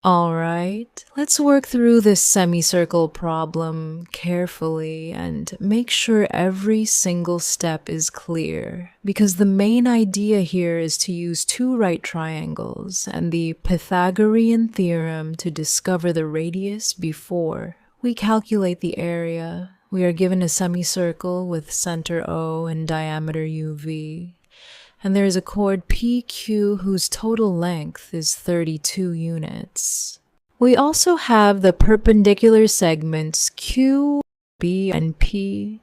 Alright, let's work through this semicircle problem carefully and make sure every single step is clear, because the main idea here is to use two right triangles and the Pythagorean theorem to discover the radius before we calculate the area. We are given a semicircle with center O and diameter UV. And there is a chord PQ whose total length is 32 units. We also have the perpendicular segments Q, B, and P,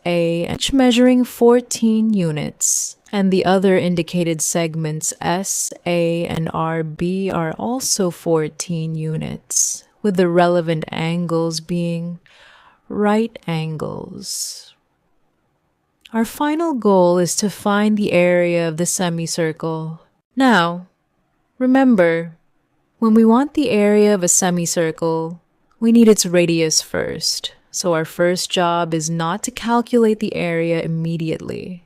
A, each measuring 14 units, and the other indicated segments S, A, and RB are also 14 units, with the relevant angles being right angles. Our final goal is to find the area of the semicircle. Now, remember, when we want the area of a semicircle, we need its radius first. So our first job is not to calculate the area immediately.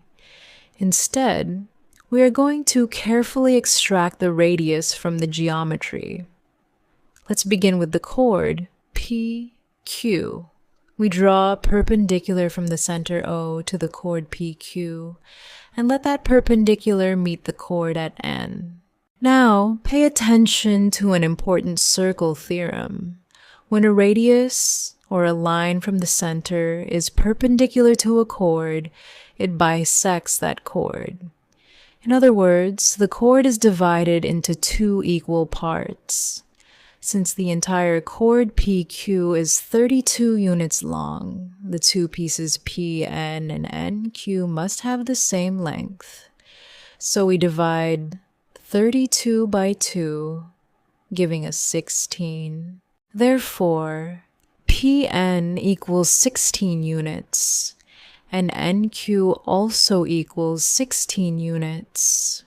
Instead, we are going to carefully extract the radius from the geometry. Let's begin with the chord PQ. We draw perpendicular from the center O to the chord PQ, and let that perpendicular meet the chord at N. Now, pay attention to an important circle theorem. When a radius, or a line from the center, is perpendicular to a chord, it bisects that chord. In other words, the chord is divided into two equal parts. Since the entire chord PQ is 32 units long, the two pieces PN and NQ must have the same length. So we divide 32 by 2, giving us 16. Therefore, PN equals 16 units, and NQ also equals 16 units.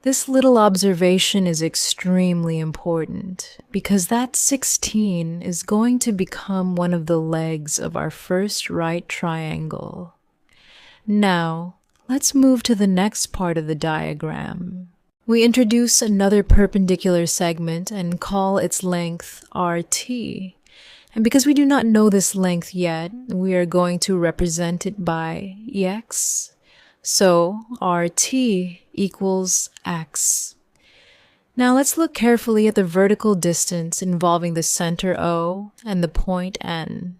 This little observation is extremely important because that 16 is going to become one of the legs of our first right triangle. Now, let's move to the next part of the diagram. We introduce another perpendicular segment and call its length RT. And because we do not know this length yet, we are going to represent it by EX. So RT equals X. Now let's look carefully at the vertical distance involving the center O and the point N.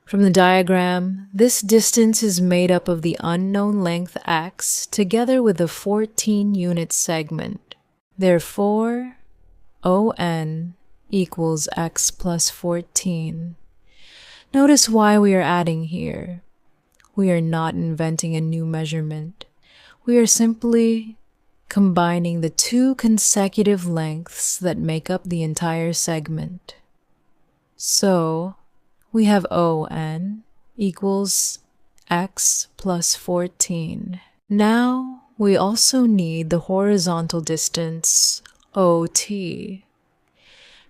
From the diagram, this distance is made up of the unknown length X together with the 14-unit segment. Therefore, ON equals X plus 14. Notice why we are adding here. We are not inventing a new measurement. We are simply combining the two consecutive lengths that make up the entire segment. So, we have ON equals X plus 14. Now, we also need the horizontal distance, OT.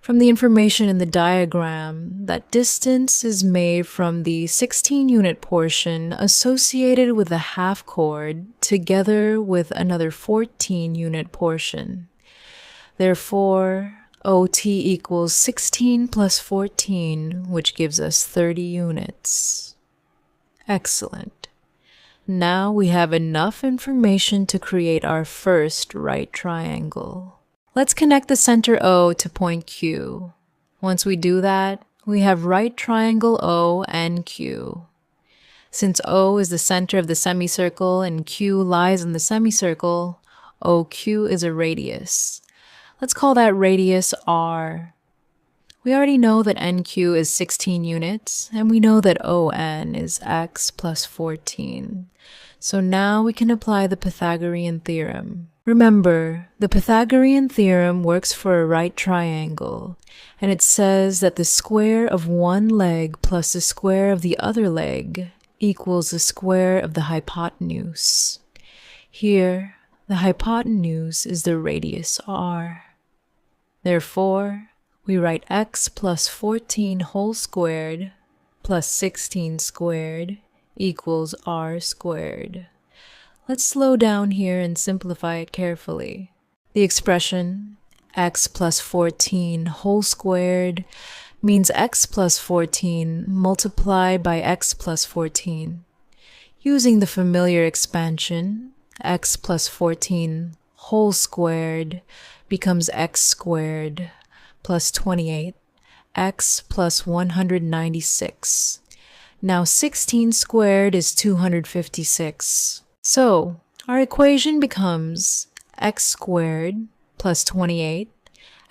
From the information in the diagram, that distance is made from the 16-unit portion associated with the half-chord together with another 14-unit portion. Therefore, OT equals 16 plus 14, which gives us 30 units. Excellent. Now we have enough information to create our first right triangle. Let's connect the center O to point Q. Once we do that, we have right triangle O and Q. Since O is the center of the semicircle and Q lies in the semicircle, OQ is a radius. Let's call that radius R. We already know that NQ is 16 units, and we know that ON is X plus 14. So now we can apply the Pythagorean theorem. Remember, the Pythagorean theorem works for a right triangle, and it says that the square of one leg plus the square of the other leg equals the square of the hypotenuse. Here, the hypotenuse is the radius R. Therefore, we write X plus 14 whole squared plus 16 squared equals R squared. Let's slow down here and simplify it carefully. The expression x plus 14 whole squared means x plus 14 multiplied by x plus 14. Using the familiar expansion, x plus 14 whole squared becomes x squared plus 28, x plus 196. Now 16 squared is 256. So our equation becomes x squared plus 28,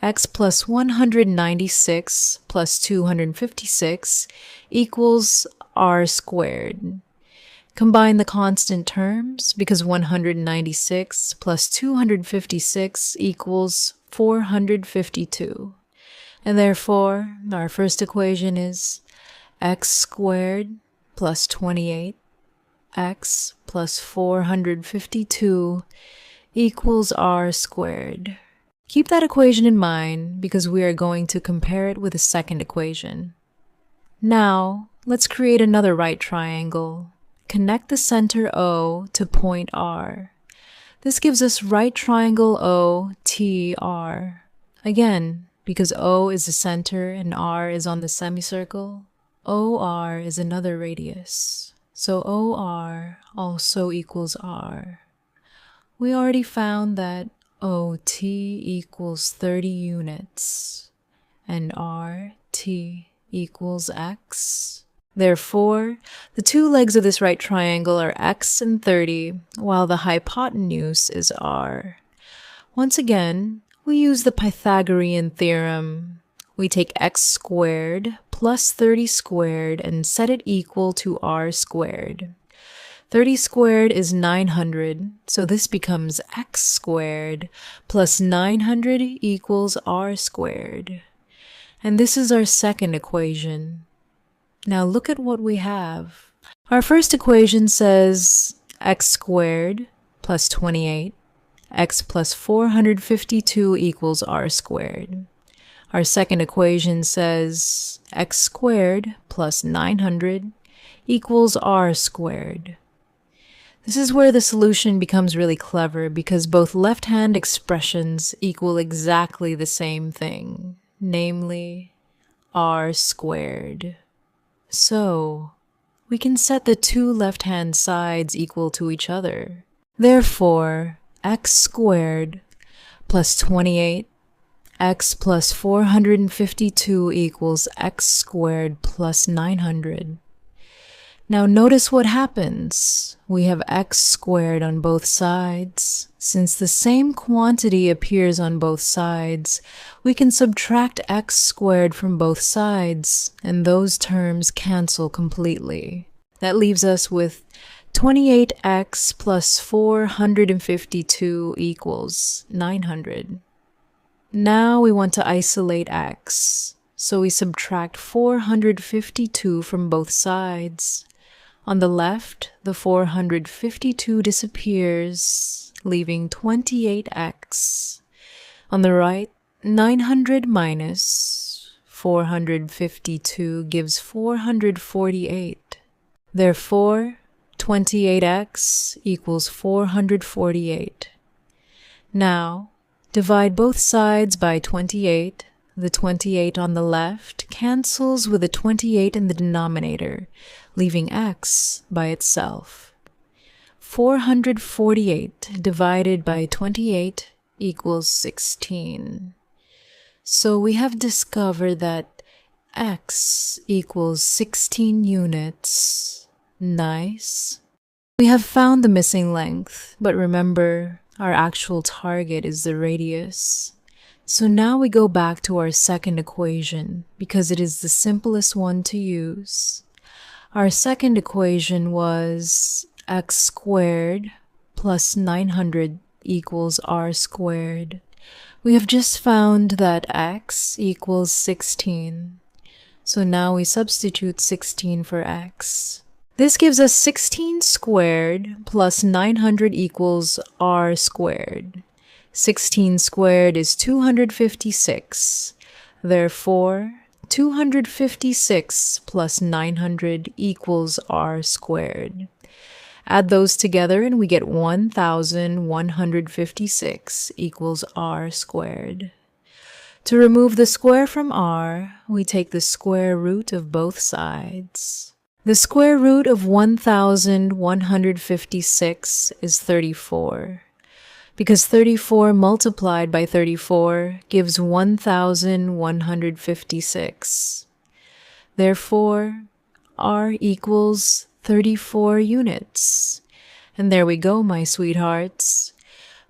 x plus 196 plus 256 equals r squared. Combine the constant terms because 196 plus 256 equals 452. And therefore, our first equation is x squared plus 28, x plus 452 equals r squared. Keep that equation in mind because we are going to compare it with the second equation. Now, let's create another right triangle. Connect the center O to point R. This gives us right triangle OTR. Again, because O is the center and R is on the semicircle, OR is another radius. So OR also equals R. We already found that OT equals 30 units and RT equals X. Therefore, the two legs of this right triangle are x and 30, while the hypotenuse is r. Once again, we use the Pythagorean theorem. We take x squared plus 30 squared and set it equal to r squared. 30 squared is 900, so this becomes x squared plus 900 equals r squared. And this is our second equation. Now look at what we have. Our first equation says x squared plus 28, x plus 452 equals r squared. Our second equation says x squared plus 900 equals r squared. This is where the solution becomes really clever because both left-hand expressions equal exactly the same thing, namely r squared. So, we can set the two left-hand sides equal to each other. Therefore, x squared plus 28, x plus 452 equals x squared plus 900. Now notice what happens. We have x squared on both sides. Since the same quantity appears on both sides, we can subtract x squared from both sides, and those terms cancel completely. That leaves us with 28x plus 452 equals 900. Now we want to isolate x, so we subtract 452 from both sides. On the left, the 452 disappears, leaving 28x. On the right, 900 minus 452 gives 448. Therefore, 28x equals 448. Now, divide both sides by 28. The 28 on the left cancels with the 28 in the denominator, leaving x by itself. 448 divided by 28 equals 16. So we have discovered that x equals 16 units. Nice. We have found the missing length, but remember, our actual target is the radius. So now we go back to our second equation because it is the simplest one to use. Our second equation was x squared plus 900 equals r squared. We have just found that x equals 16. So now we substitute 16 for x. This gives us 16 squared plus 900 equals r squared. 16 squared is 256. Therefore, 256 plus 900 equals r squared. Add those together and we get 1,156 equals r squared. To remove the square from r, we take the square root of both sides. The square root of 1,156 is 34, because 34 multiplied by 34 gives 1,156. Therefore, r equals 34 units. And there we go, my sweethearts.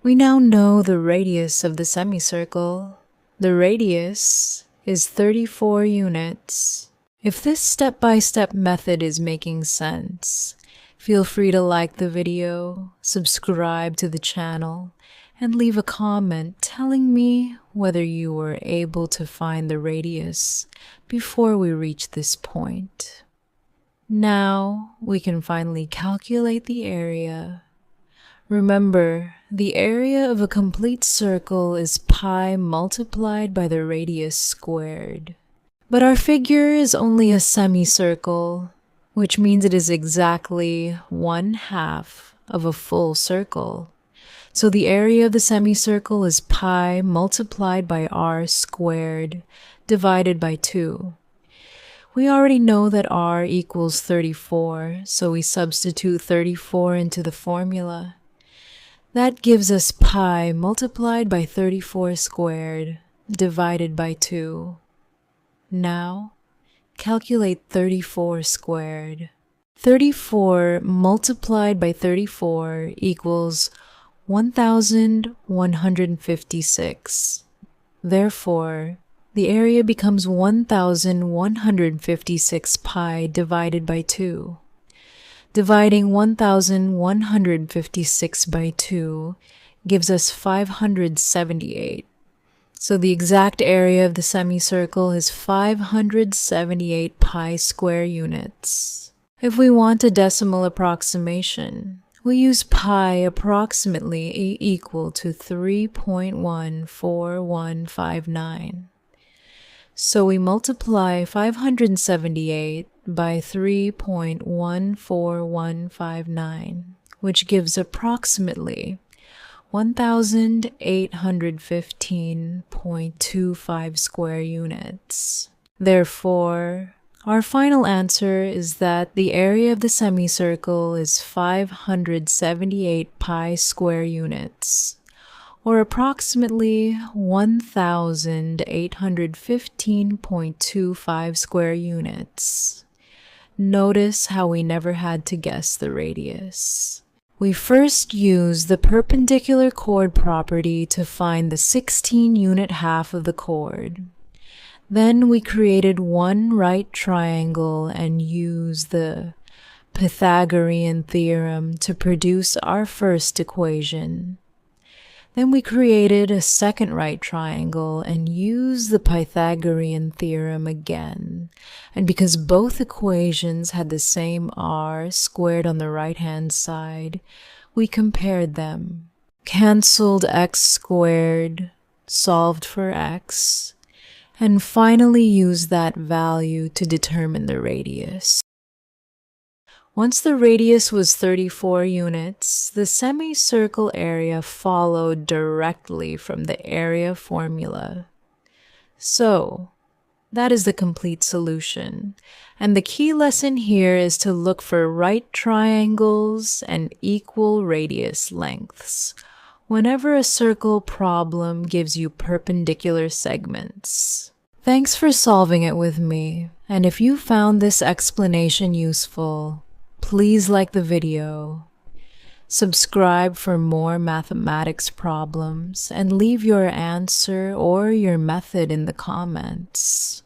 We now know the radius of the semicircle. The radius is 34 units. If this step-by-step method is making sense, feel free to like the video, subscribe to the channel, and leave a comment telling me whether you were able to find the radius before we reach this point. Now we can finally calculate the area. Remember, the area of a complete circle is pi multiplied by the radius squared. But our figure is only a semicircle, which means it is exactly 1/2 of a full circle. So the area of the semicircle is pi multiplied by r squared divided by 2. We already know that r equals 34, so we substitute 34 into the formula. That gives us pi multiplied by 34 squared divided by 2. Now, calculate 34 squared. 34 multiplied by 34 equals 1,156. Therefore, the area becomes 1,156 pi divided by 2. Dividing 1,156 by 2 gives us 578. So the exact area of the semicircle is 578 pi square units. If we want a decimal approximation, we use pi approximately equal to 3.14159. So we multiply 578 by 3.14159, which gives approximately 1,815.25 square units. Therefore, our final answer is that the area of the semicircle is 578 pi square units, or approximately 1,815.25 square units. Notice how we never had to guess the radius. We first used the perpendicular chord property to find the 16-unit half of the chord. Then we created one right triangle and used the Pythagorean theorem to produce our first equation. Then we created a second right triangle and used the Pythagorean theorem again. And because both equations had the same r squared on the right-hand side, we compared them, canceled x squared, solved for x, and finally used that value to determine the radius. Once the radius was 34 units, the semicircle area followed directly from the area formula. So, that is the complete solution. And the key lesson here is to look for right triangles and equal radius lengths whenever a circle problem gives you perpendicular segments. Thanks for solving it with me, and if you found this explanation useful, please like the video, subscribe for more mathematics problems, and leave your answer or your method in the comments.